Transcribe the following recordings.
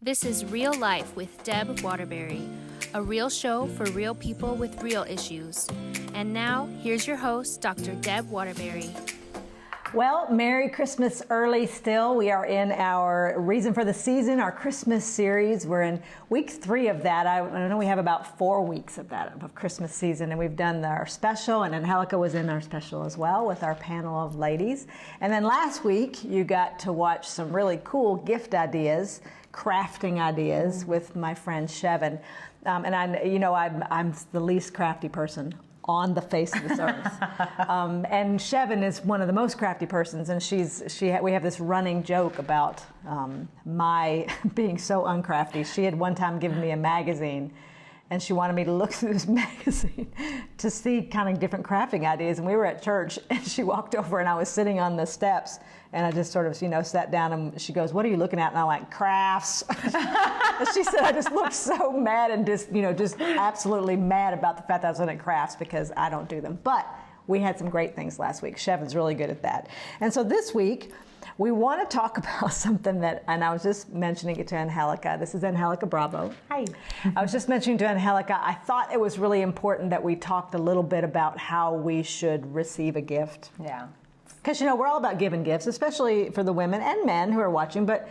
This is Real Life with Deb Waterbury, a real show for real people with real issues. And now, here's your host, Dr. Deb Waterbury. Well, Merry Christmas early still. We are in our Reason for the Season, our Christmas series. We're in week 3 of that. I know we have about 4 weeks of that, of Christmas season, and we've done our special, and Angelica was in our special as well with our panel of ladies. And then last week, you got to watch some really cool gift ideas, crafting ideas with my friend Shevin. And I'm the least crafty person on the face of this earth. And Shevin is one of the most crafty persons, and we have this running joke about my being so uncrafty. She had one time given me a magazine, and she wanted me to look through this magazine to see kind of different crafting ideas. And we were at church, and she walked over, and I was sitting on the steps, and I just sort of, sat down, and she goes, "What are you looking at?" And I'm like, "Crafts." She said I just looked so mad and just absolutely mad about the fact that I was looking at crafts because I don't do them. But we had some great things last week. Shevin's really good at that. And so this week, we want to talk about something and I was just mentioning it to Angelica. This is Angelica Bravo. Hi. I was just mentioning to Angelica, I thought it was really important that we talked a little bit about how we should receive a gift. Yeah. Because, we're all about giving gifts, especially for the women and men who are watching, but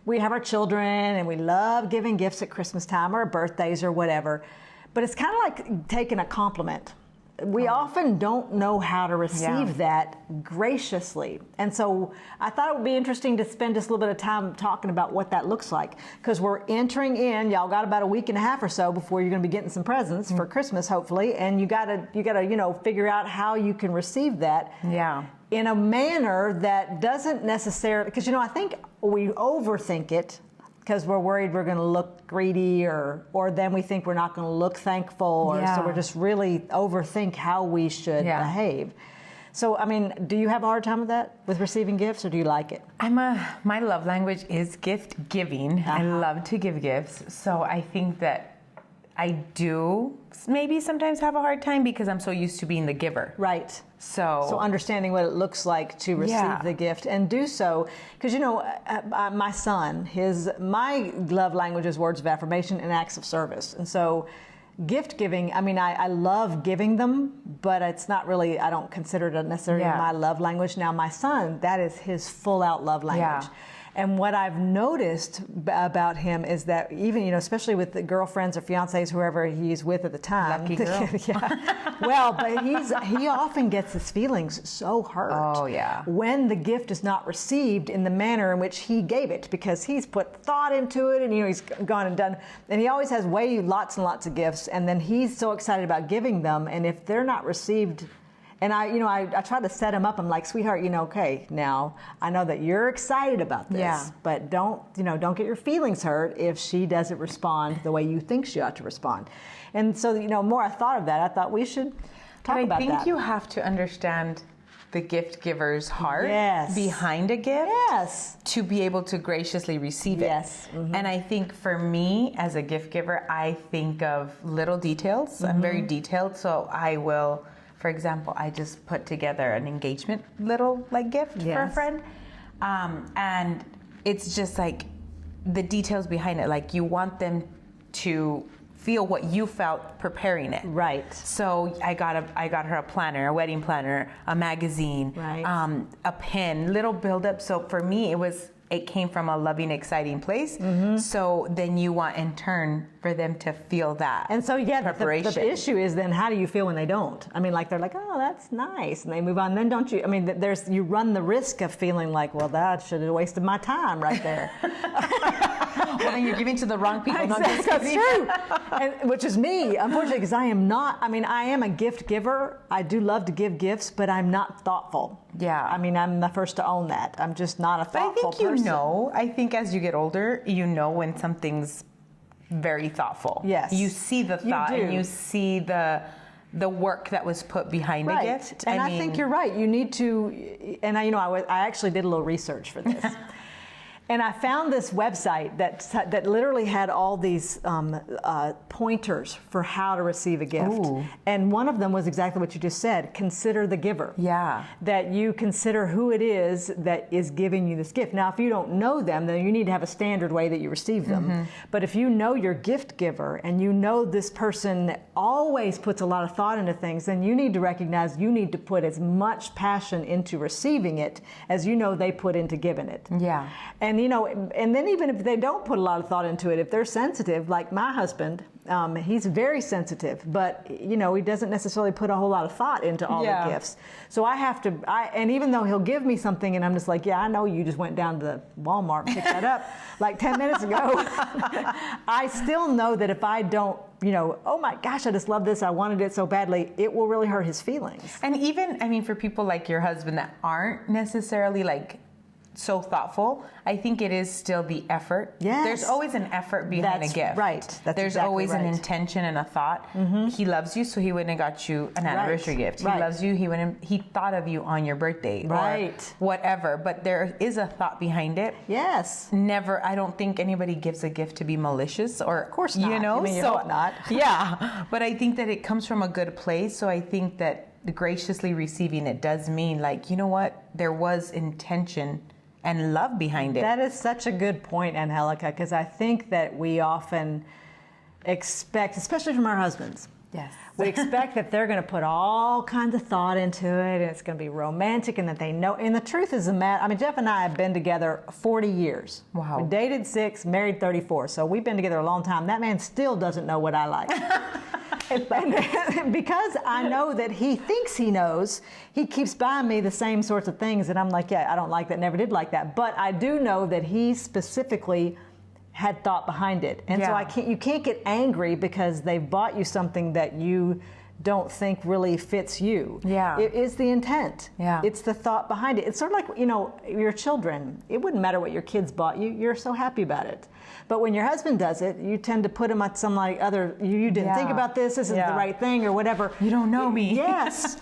we have our children and we love giving gifts at Christmas time or birthdays or whatever. But it's kind of like taking a compliment. We often don't know how to receive that graciously. And so I thought it would be interesting to spend just a little bit of time talking about what that looks like. Because we're entering in, y'all got about a week and a half or so before you're going to be getting some presents for Christmas, hopefully. And you gotta figure out how you can receive that. Yeah. In a manner that doesn't necessarily, because I think we overthink it because we're worried we're going to look greedy or then we think we're not going to look thankful, so we're just really overthink how we should behave. So, do you have a hard time with that, with receiving gifts, or do you like it? My love language is gift giving. I love to give gifts. So I think that I do maybe sometimes have a hard time because I'm so used to being the giver. Right. So understanding what it looks like to receive the gift and do so, because my son, my love language is words of affirmation and acts of service, and so gift giving. I love giving them, but it's not really. I don't consider it necessarily my love language. Now, my son, that is his full out love language. Yeah. And what I've noticed about him is that even, especially with the girlfriends or fiancés, whoever he's with at the time. Lucky girl. Well, but he often gets his feelings so hurt. Oh, yeah. When the gift is not received in the manner in which he gave it, because he's put thought into it and, he's gone and done. And he always has lots and lots of gifts. And then he's so excited about giving them. And if they're not received, and I try to set him up. I'm like, sweetheart, okay, now I know that you're excited about this, but don't get your feelings hurt if she doesn't respond the way you think she ought to respond. And so, more I thought of that, I thought we should talk about that. I think you have to understand the gift giver's heart behind a gift to be able to graciously receive it. Yes. Mm-hmm. And I think for me as a gift giver, I think of little details. Mm-hmm. I'm very detailed, so I will. For example, I just put together an engagement little gift for a friend. And it's just the details behind it. You want them to feel what you felt preparing it. Right. So I got her a planner, a wedding planner, a magazine, a pen, little build up. So for me, it came from a loving, exciting place. Mm-hmm. So then you want in turn for them to feel that. And so preparation. The issue is then how do you feel when they don't? They're like, oh, that's nice, and they move on. Then don't you? You run the risk of feeling like, well, that should have wasted my time right there. Well, then you're giving to the wrong people. Exactly. That's true. Which is me, unfortunately, because I am not. I am a gift giver. I do love to give gifts, but I'm not thoughtful. Yeah. I'm the first to own that. I'm just not a thoughtful person. I think as you get older, when something's very thoughtful. Yes. You see the thought and you see the work that was put behind a gift. And I think you're right. You need to, and I actually did a little research for this. And I found this website that literally had all these pointers for how to receive a gift. Ooh. And one of them was exactly what you just said. Consider the giver. Yeah. That you consider who it is that is giving you this gift. Now, if you don't know them, then you need to have a standard way that you receive them. Mm-hmm. But if you know your gift giver and you know this person always puts a lot of thought into things, then you need to recognize you need to put as much passion into receiving it as you know they put into giving it. Yeah. And and then even if they don't put a lot of thought into it, if they're sensitive, like my husband, he's very sensitive, but he doesn't necessarily put a whole lot of thought into all the gifts. So I have to, and even though he'll give me something and I'm just like, yeah, I know you just went down to the Walmart and picked that up like 10 minutes ago. I still know that if I don't, oh my gosh, I just love this, I wanted it so badly, it will really hurt his feelings. And even, for people like your husband that aren't necessarily like so thoughtful, I think it is still the effort. Yes. There's always an effort behind a gift. Right. There's exactly always right. an intention and a thought. Mm-hmm. He loves you, so he wouldn't have got you an anniversary gift. He loves you, he thought of you on your birthday. Right. Or whatever. But there is a thought behind it. Yes. Never, I don't think anybody gives a gift to be malicious or, of course not. You hope not. Yeah. But I think that it comes from a good place. So I think that graciously receiving it does mean like, you know what? There was intention and love behind it. That is such a good point, Angelica, because I think that we often expect, especially from our husbands, yes, we expect that they're going to put all kinds of thought into it, and it's going to be romantic, and that they know. And the truth is, Jeff and I have been together 40 years. Wow. We dated 6, married 34, so we've been together a long time. That man still doesn't know what I like. And because I know that he thinks he knows, he keeps buying me the same sorts of things, and I'm like, yeah, I don't like that, never did like that. But I do know that he specifically had thought behind it. And so you can't get angry because they've bought you something that you don't think really fits you. Yeah. It is the intent. Yeah. It's the thought behind it. It's sort of like, your children. It wouldn't matter what your kids bought you. You're so happy about it. But when your husband does it, you tend to put him at some like other, you didn't think about this isn't the right thing or whatever. You don't know me. Yes.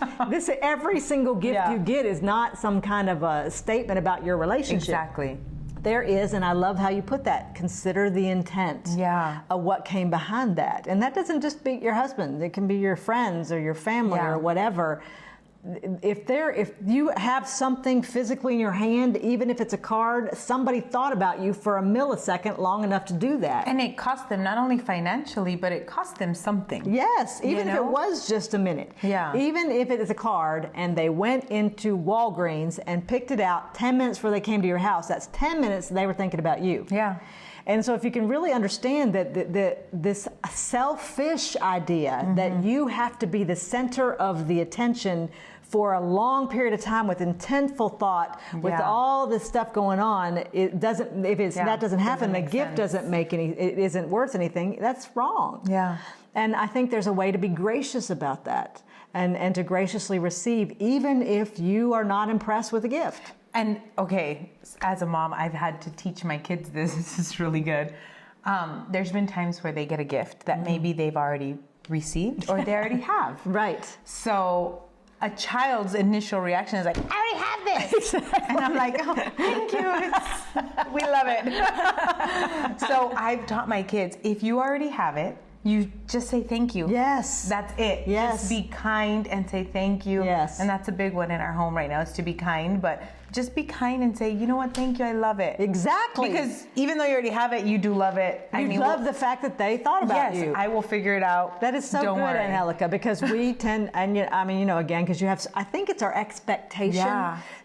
Every single gift you get is not some kind of a statement about your relationship. Exactly. There is, and I love how you put that. Consider the intent of what came behind that. And that doesn't just be your husband. It can be your friends or your family or whatever. If you have something physically in your hand, even if it's a card, somebody thought about you for a millisecond long enough to do that. And it cost them not only financially, but it cost them something. Yes, even if it was just a minute. Yeah. Even if it is a card and they went into Walgreens and picked it out 10 minutes before they came to your house, that's 10 minutes they were thinking about you. Yeah. And so if you can really understand that this selfish idea that you have to be the center of the attention for a long period of time with intentful thought, with all this stuff going on, it doesn't. If that doesn't happen, the gift doesn't make any. It isn't worth anything. That's wrong. Yeah. And I think there's a way to be gracious about that, and to graciously receive, even if you are not impressed with the gift. And okay, as a mom, I've had to teach my kids this. This is really good. There's been times where they get a gift that maybe they've already received or they already have. Right. So a child's initial reaction is like, I already have this. And I'm like, oh, thank you. We love it. So I've taught my kids, if you already have it, you just say thank you. Yes. That's it. Yes. Just be kind and say thank you. Yes. And that's a big one in our home right now, is to be kind. But just be kind and say, you know what, thank you, I love it. Exactly. Because even though you already have it, you do love it. You love the fact that they thought about you. Yes, I will figure it out. That is so Don't good, worry. Angelica, because we tend, and again, because I think it's our expectation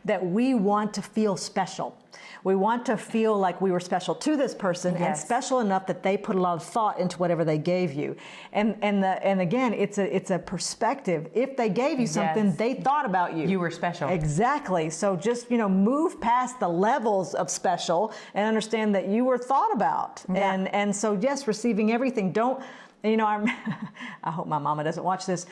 that we want to feel special. We want to feel like we were special to this person, and special enough that they put a lot of thought into whatever they gave you. And again, it's a perspective. If they gave you something, they thought about you. You were special. Exactly. So just move past the levels of special and understand that you were thought about. Yeah. And so yes, receiving everything. Don't. I hope my mama doesn't watch this.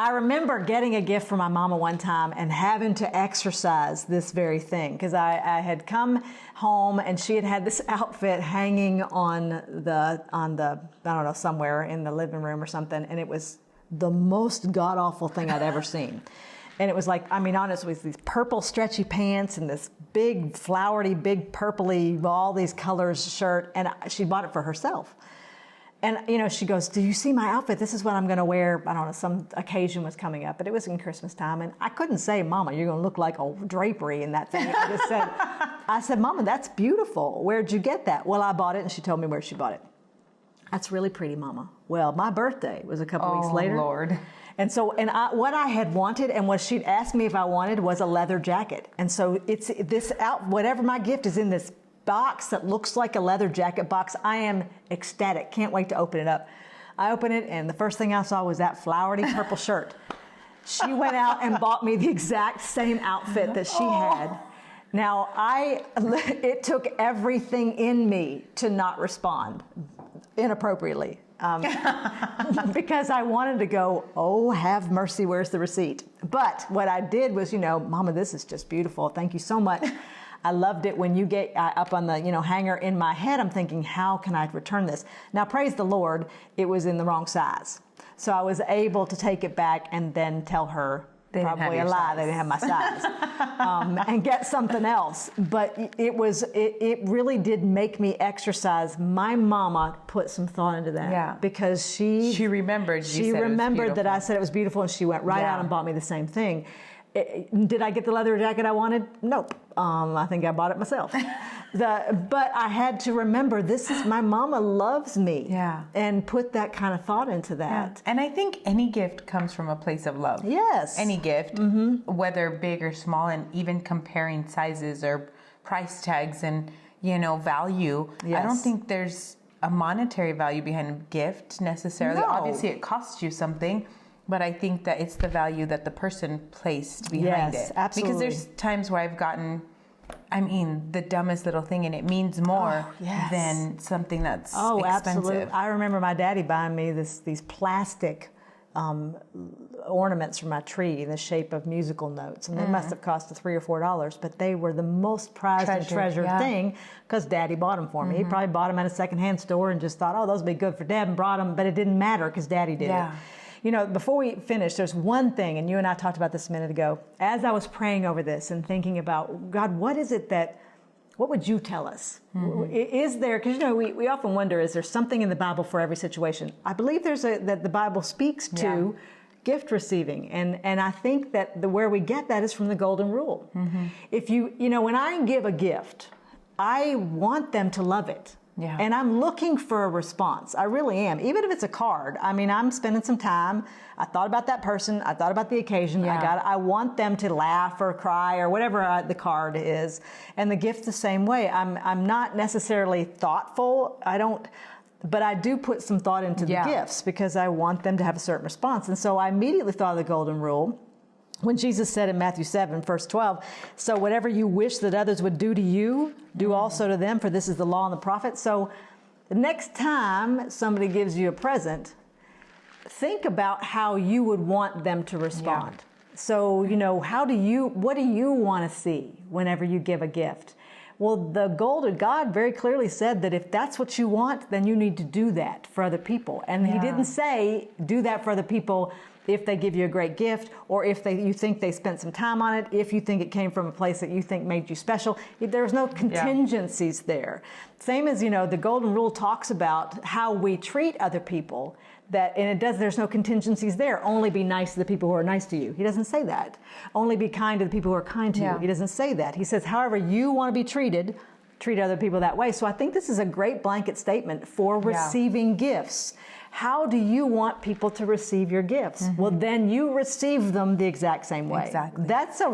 I remember getting a gift from my mama one time and having to exercise this very thing, because I had come home and she had this outfit hanging on the I don't know, somewhere in the living room or something, and it was the most god awful thing I'd ever seen. And it was like, honestly, with these purple stretchy pants and this big flowery, big purpley, all these colors shirt, and she bought it for herself. And, she goes, do you see my outfit? This is what I'm going to wear. I don't know, some occasion was coming up, but it was in Christmas time. And I couldn't say, Mama, you're going to look like a drapery in that thing. I said, Mama, that's beautiful. Where'd you get that? Well, I bought it, and she told me where she bought it. That's really pretty, Mama. Well, my birthday was a couple weeks later. Oh, Lord. And so, what I had wanted and what she'd asked me if I wanted was a leather jacket. And so it's this whatever my gift is in this box that looks like a leather jacket box. I am ecstatic. Can't wait to open it up. I open it, and the first thing I saw was that flowery purple shirt. She went out and bought me the exact same outfit that she had. Now, it took everything in me to not respond inappropriately. Because I wanted to go, oh, have mercy, where's the receipt? But what I did was, Mama, this is just beautiful. Thank you so much. I loved it when you get up on the, hanger in my head. I'm thinking, how can I return this? Now, praise the Lord, it was in the wrong size. So I was able to take it back and then tell her, probably a lie, they didn't have my size, and get something else. But it really did make me exercise. My mama put some thought into that, because she remembered. She remembered that I said it was beautiful, and she went right out and bought me the same thing. Did I get the leather jacket I wanted? Nope. I think I bought it myself. But I had to remember, my mama loves me. Yeah. And put that kind of thought into that. Yeah. And I think any gift comes from a place of love. Yes. Any gift, whether big or small, and even comparing sizes or price tags and, value. Yes. I don't think there's a monetary value behind a gift necessarily. No. Obviously, it costs you something. But I think that it's the value that the person placed behind it. Yes, absolutely. Because there's times where I've gotten, the dumbest little thing, and it means more than something that's expensive. Absolutely. I remember my daddy buying me these plastic ornaments for my tree in the shape of musical notes. And they must have cost $3 or $4, but they were the most prized and treasured thing because Daddy bought them for me. He probably bought them at a secondhand store and just thought, oh, those would be good for Deb, and brought them, but it didn't matter because Daddy did it. Before we finish, there's one thing, and you and I talked about this a minute ago. As I was praying over this and thinking about, God, what would you tell us? Is there, because, we often wonder, is there something in the Bible for every situation? I believe that the Bible speaks to gift receiving. And I think that where we get that is from the golden rule. If when I give a gift, I want them to love it. Yeah. And I'm looking for a response. I really am. Even if it's a card. I'm spending some time. I thought about that person. I thought about the occasion. Yeah. I want them to laugh or cry or whatever the card is. And the gift the same way. I'm not necessarily thoughtful. But I do put some thought into the gifts because I want them to have a certain response. And so I immediately thought of the golden rule. When Jesus said in Matthew 7, verse 12, so whatever you wish that others would do to you, do also to them, for this is the law and the prophets. So the next time somebody gives you a present, think about how you would want them to respond. Yeah. So, what do you want to see whenever you give a gift? Well, God very clearly said that if that's what you want, then you need to do that for other people. And He didn't say do that for other people if they give you a great gift, or if you think they spent some time on it, if you think it came from a place that you think made you special. There's no contingencies there. Same as, the golden rule talks about how we treat other people, there's no contingencies there. Only be nice to the people who are nice to you. He doesn't say that. Only be kind to the people who are kind to you. He doesn't say that. He says, however you want to be treated, treat other people that way. So I think this is a great blanket statement for receiving gifts. How do you want people to receive your gifts? Well, then you receive them the exact same way. Exactly. That's a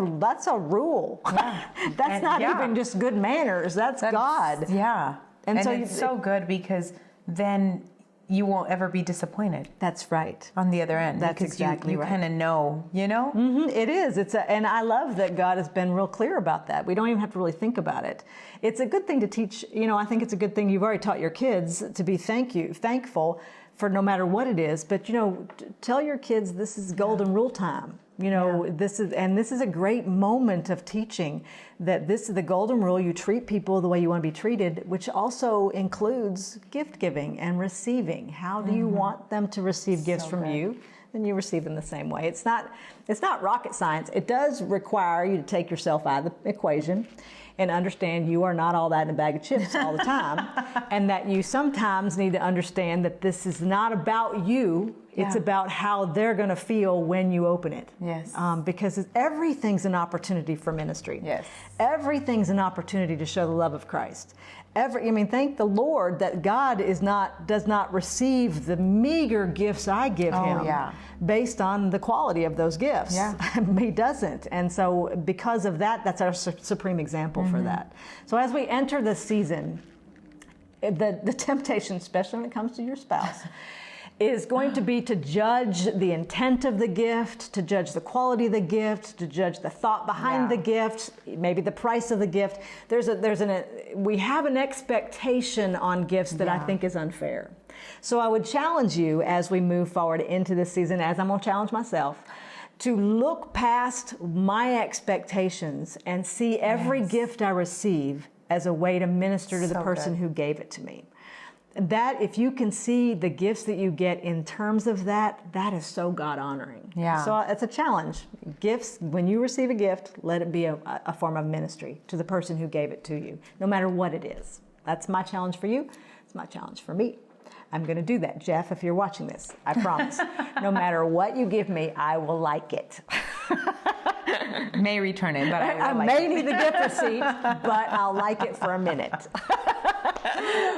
rule. Yeah. That's not even just good manners. That's God. Yeah. And so it's so good because then you won't ever be disappointed. That's right. On the other end. That's exactly right. You kind of know, It is. And I love that God has been real clear about that. We don't even have to really think about it. It's a good thing to teach. I think it's a good thing you've already taught your kids to be thankful for no matter what it is. But, tell your kids this is golden rule time. This is a great moment of teaching that this is the golden rule. You treat people the way you want to be treated, which also includes gift giving and receiving. How do you want them to receive gifts from you? Then you receive them the same way. It's not rocket science. It does require you to take yourself out of the equation. and understand you are not all that in a bag of chips all the time, and that you sometimes need to understand that this is not about you. It's about how they're going to feel when you open it. Yes. Because everything's an opportunity for ministry. Yes. Everything's an opportunity to show the love of Christ. Thank the Lord that God does not receive the meager gifts I give him based on the quality of those gifts. Yeah. He doesn't. And so because of that, that's our supreme example for that. So as we enter this season, the temptation, especially when it comes to your spouse, is going to be to judge the intent of the gift, to judge the quality of the gift, to judge the thought behind the gift, maybe the price of the gift. We have an expectation on gifts that I think is unfair. So I would challenge you as we move forward into this season, as I'm going to challenge myself, to look past my expectations and see every gift I receive as a way to minister to the person who gave it to me. That, if you can see the gifts that you get in terms of that is so God-honoring. Yeah. So it's a challenge. Gifts, when you receive a gift, let it be a form of ministry to the person who gave it to you, no matter what it is. That's my challenge for you. It's my challenge for me. I'm going to do that. Jeff, if you're watching this, I promise. No matter what you give me, I will like it. May return it, but I may need the gift receipt, but I'll like it for a minute.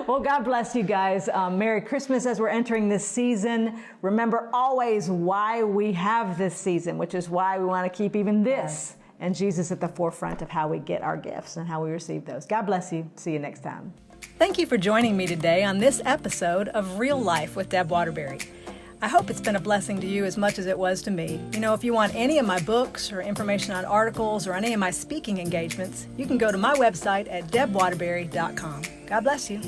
Well, God bless you guys. Merry Christmas as we're entering this season. Remember always why we have this season, which is why we want to keep even this and Jesus at the forefront of how we get our gifts and how we receive those. God bless you. See you next time. Thank you for joining me today on this episode of Real Life with Deb Waterbury. I hope it's been a blessing to you as much as it was to me. If you want any of my books or information on articles or any of my speaking engagements, you can go to my website at debwaterbury.com. God bless you.